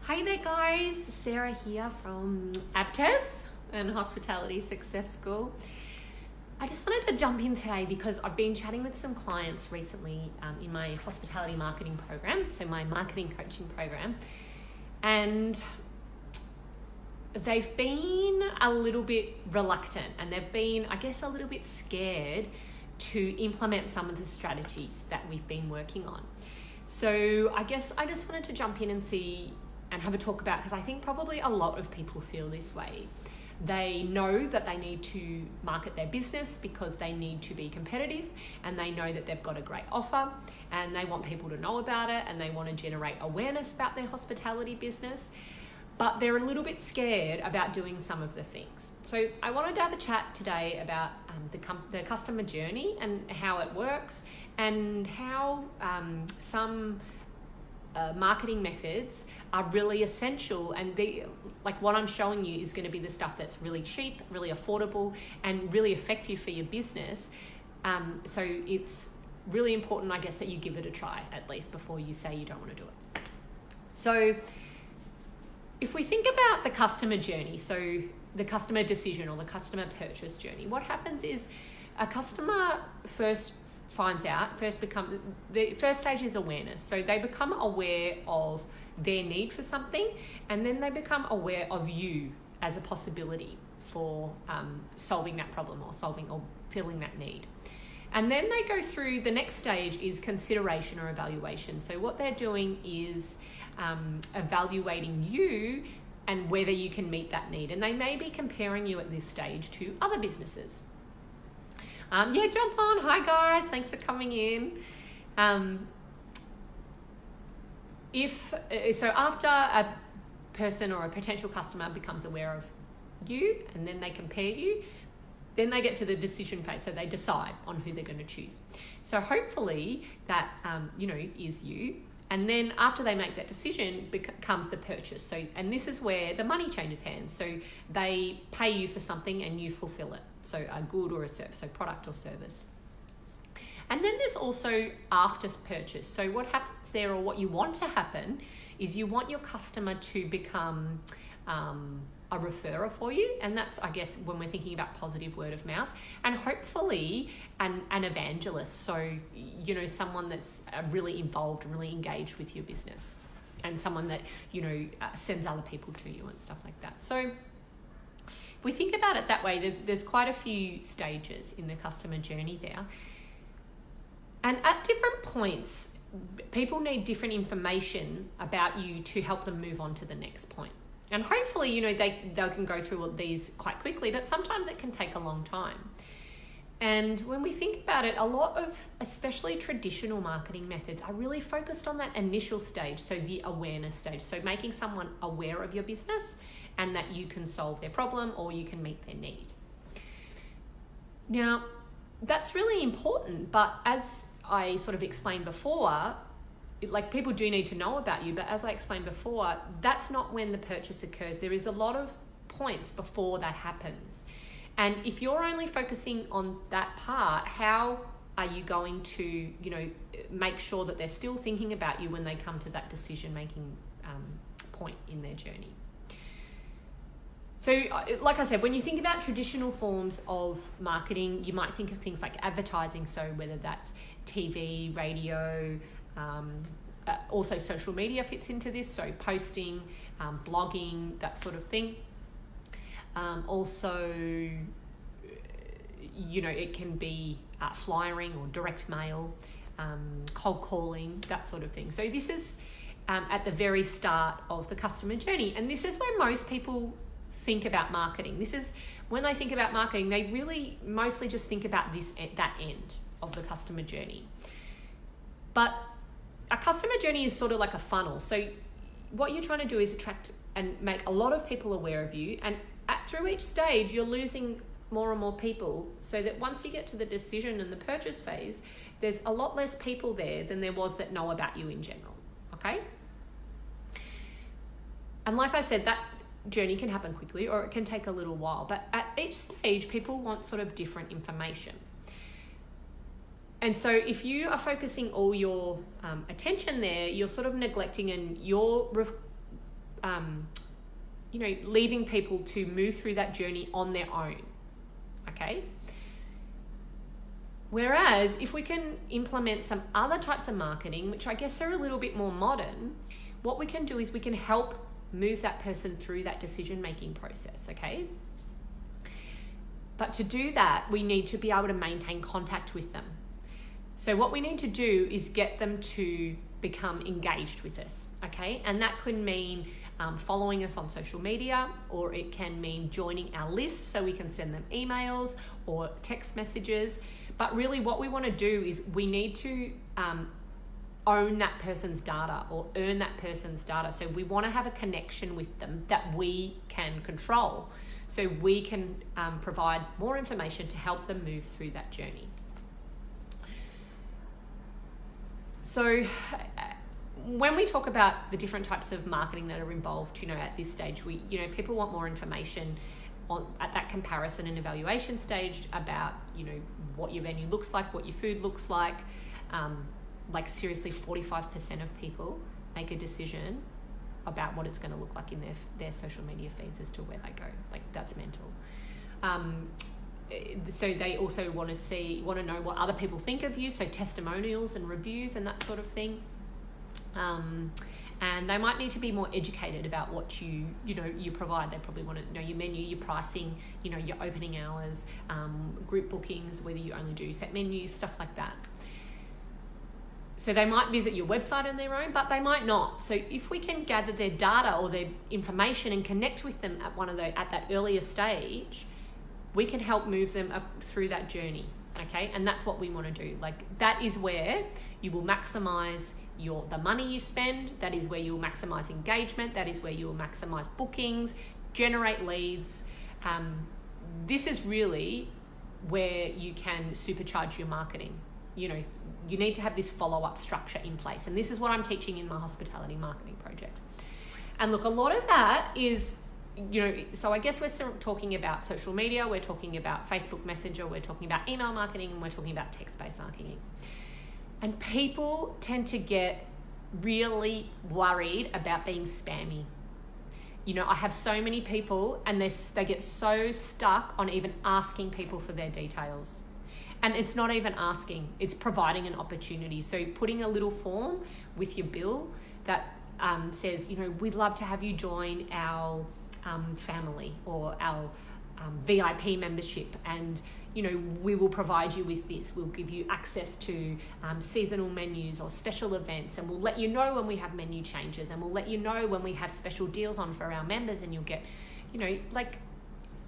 Hey there guys, Sarah here from Aptos and Hospitality Success School. I just wanted to jump in today because I've been chatting with some clients recently in my hospitality marketing program, so my marketing coaching program, and they've been a little bit reluctant and they've been, I guess, a little bit scared to implement some of the strategies that we've been working on. So I guess I just wanted to jump in and see and have a talk about, because I think probably a lot of people feel this way. They know that they need to market their business because they need to be competitive, and they know that they've got a great offer and they want people to know about it and they want to generate awareness about their hospitality business, but they're a little bit scared about doing some of the things. So I wanted to have a chat today about the customer journey and how it works, and how some marketing methods are really essential, and what I'm showing you is going to be the stuff that's really cheap, really affordable, and really effective for your business. So it's really important, I guess, that you give it a try at least before you say you don't want to do it. So if we think about the customer journey, so the customer decision or the customer purchase journey, what happens is a customer first finds out, the first stage is awareness. So they become aware of their need for something, and then they become aware of you as a possibility for solving that problem or filling that need. And then they go through, the next stage is consideration or evaluation. So what they're doing is evaluating you and whether you can meet that need. And they may be comparing you at this stage to other businesses. Jump on. Hi guys, thanks for coming in. So after a person or a potential customer becomes aware of you and then they compare you, then they get to the decision phase. So they decide on who they're going to choose. So hopefully that is you. And then after they make that decision comes the purchase. So, and this is where the money changes hands. So they pay you for something and you fulfill it. So a good or a service, so product or service. And then there's also after purchase. So what happens there, or what you want to happen, is you want your customer to become a referrer for you. And that's, I guess, when we're thinking about positive word of mouth, and hopefully an evangelist. So, someone that's really involved, really engaged with your business, and someone that, sends other people to you and stuff like that. So if we think about it that way, there's quite a few stages in the customer journey there. And at different points, people need different information about you to help them move on to the next point. And hopefully, they can go through these quite quickly, but sometimes it can take a long time. And when we think about it, a lot of, especially traditional marketing methods, are really focused on that initial stage, so the awareness stage. So making someone aware of your business and that you can solve their problem or you can meet their need. Now, that's really important, but as I sort of explained before, people do need to know about you, but as I explained before, that's not when the purchase occurs. There is a lot of points before that happens. And if you're only focusing on that part, how are you going to, make sure that they're still thinking about you when they come to that decision-making point in their journey? So, like I said, when you think about traditional forms of marketing, you might think of things like advertising. So whether that's TV, radio, also social media fits into this. So posting, blogging, that sort of thing. Also, it can be flyering or direct mail, cold calling, that sort of thing. So this is at the very start of the customer journey. And this is where most people think about marketing. This is when they think about marketing, they really mostly just think about that end of the customer journey. But a customer journey is sort of like a funnel. So what you're trying to do is attract and make a lot of people aware of you, and through each stage you're losing more and more people, so that once you get to the decision and the purchase phase, there's a lot less people there than there was that know about you in general. Okay? And like I said, that journey can happen quickly or it can take a little while, but at each stage people want sort of different information. And so if you are focusing all your attention there, you're sort of neglecting, and you're leaving people to move through that journey on their own. Okay. Whereas if we can implement some other types of marketing, which I guess are a little bit more modern, what we can do is we can help move that person through that decision-making process, okay? But to do that, we need to be able to maintain contact with them. So what we need to do is get them to become engaged with us, okay? And that could mean following us on social media, or it can mean joining our list so we can send them emails or text messages. But really what we want to do is we need to own that person's data or earn that person's data. So we want to have a connection with them that we can control. So we can provide more information to help them move through that journey. So when we talk about the different types of marketing that are involved, at this stage, people want more information at that comparison and evaluation stage about, what your venue looks like, what your food looks like. Like seriously, 45% of people make a decision about what it's going to look like in their social media feeds as to where they go. Like, that's mental. So they also want to know what other people think of you, so testimonials and reviews and that sort of thing. And they might need to be more educated about what you provide. They probably want to know your menu, your pricing, your opening hours, group bookings, whether you only do set menus, stuff like that. So they might visit your website on their own, but they might not. So if we can gather their data or their information and connect with them at that earlier stage, we can help move them through that journey, okay? And that's what we want to do. Like, that is where you will maximize the money you spend. That is where you will maximize engagement. That is where you will maximize bookings, generate leads. This is really where you can supercharge your marketing. You need to have this follow-up structure in place. And this is what I'm teaching in my hospitality marketing project. And look, a lot of that is, so I guess we're still talking about social media, we're talking about Facebook Messenger, we're talking about email marketing, and we're talking about text-based marketing. And people tend to get really worried about being spammy. I have so many people, and they get so stuck on even asking people for their details. And it's not even asking, it's providing an opportunity. So putting a little form with your bill that says, we'd love to have you join our family or our VIP membership, and we will provide you with this. We'll give you access to seasonal menus or special events, and we'll let you know when we have menu changes, and we'll let you know when we have special deals on for our members, and you'll get,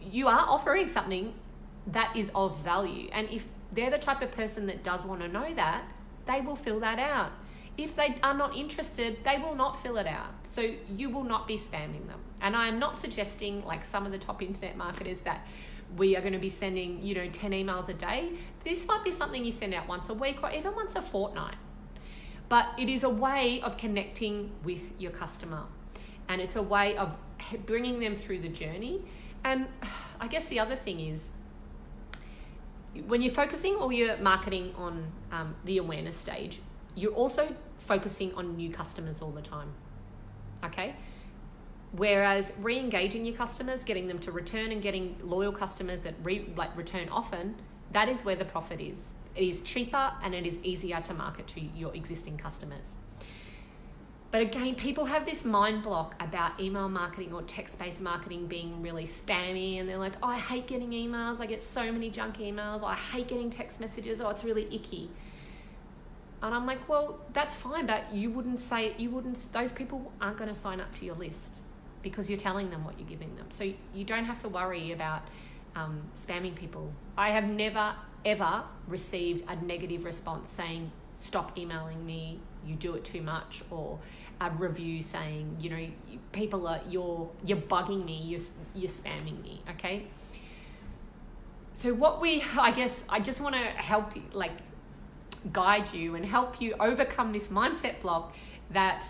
you are offering something that is of value. And if they're the type of person that does want to know that, they will fill that out. If they are not interested, they will not fill it out. So you will not be spamming them. And I am not suggesting, like some of the top internet marketers, that we are going to be sending, 10 emails a day. This might be something you send out once a week or even once a fortnight. But it is a way of connecting with your customer. And it's a way of bringing them through the journey. And I guess the other thing is, when you're focusing all your marketing on the awareness stage, you're also focusing on new customers all the time, okay? Whereas re-engaging your customers, getting them to return and getting loyal customers that return often, that is where the profit is. It is cheaper and it is easier to market to your existing customers. But again, people have this mind block about email marketing or text-based marketing being really spammy, and they're like, I hate getting emails. I get so many junk emails. I hate getting text messages. It's really icky. And I'm like, well, that's fine, but those people aren't going to sign up for your list because you're telling them what you're giving them. So you don't have to worry about spamming people. I have never, ever received a negative response saying, stop emailing me, you do it too much, or a review saying, people are, you're bugging me, you're spamming me, okay? So I just want to help you, guide you and help you overcome this mindset block that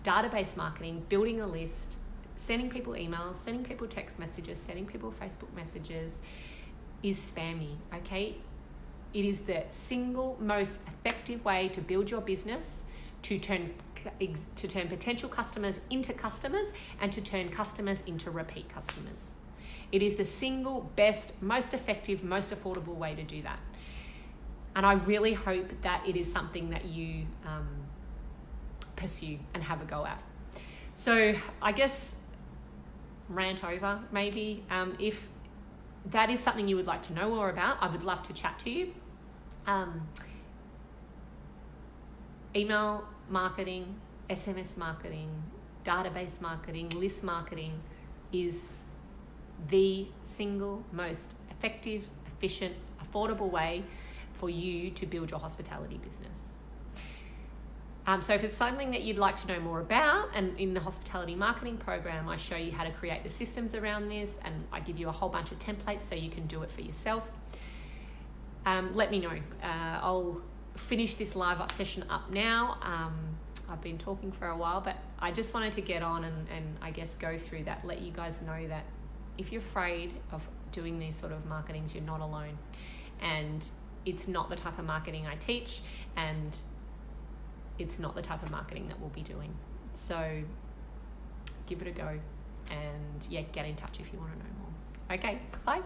database marketing, building a list, sending people emails, sending people text messages, sending people Facebook messages is spammy, okay? It is the single most effective way to build your business, to turn to turn potential customers into customers and to turn customers into repeat customers. It is the single best, most effective, most affordable way to do that. And I really hope that it is something that you pursue and have a go at. So I guess rant over maybe. If that is something you would like to know more about, I would love to chat to you. Email marketing, SMS marketing, database marketing, list marketing is the single most effective, efficient, affordable way for you to build your hospitality business. So if it's something that you'd like to know more about, and in the hospitality marketing program, I show you how to create the systems around this, and I give you a whole bunch of templates so you can do it for yourself. Let me know. I'll finish this live session up now. I've been talking for a while, but I just wanted to get on and I guess go through that, let you guys know that if you're afraid of doing these sort of marketings, you're not alone. And it's not the type of marketing I teach, and it's not the type of marketing that we'll be doing. So give it a go, and yeah, get in touch if you want to know more. Okay, bye.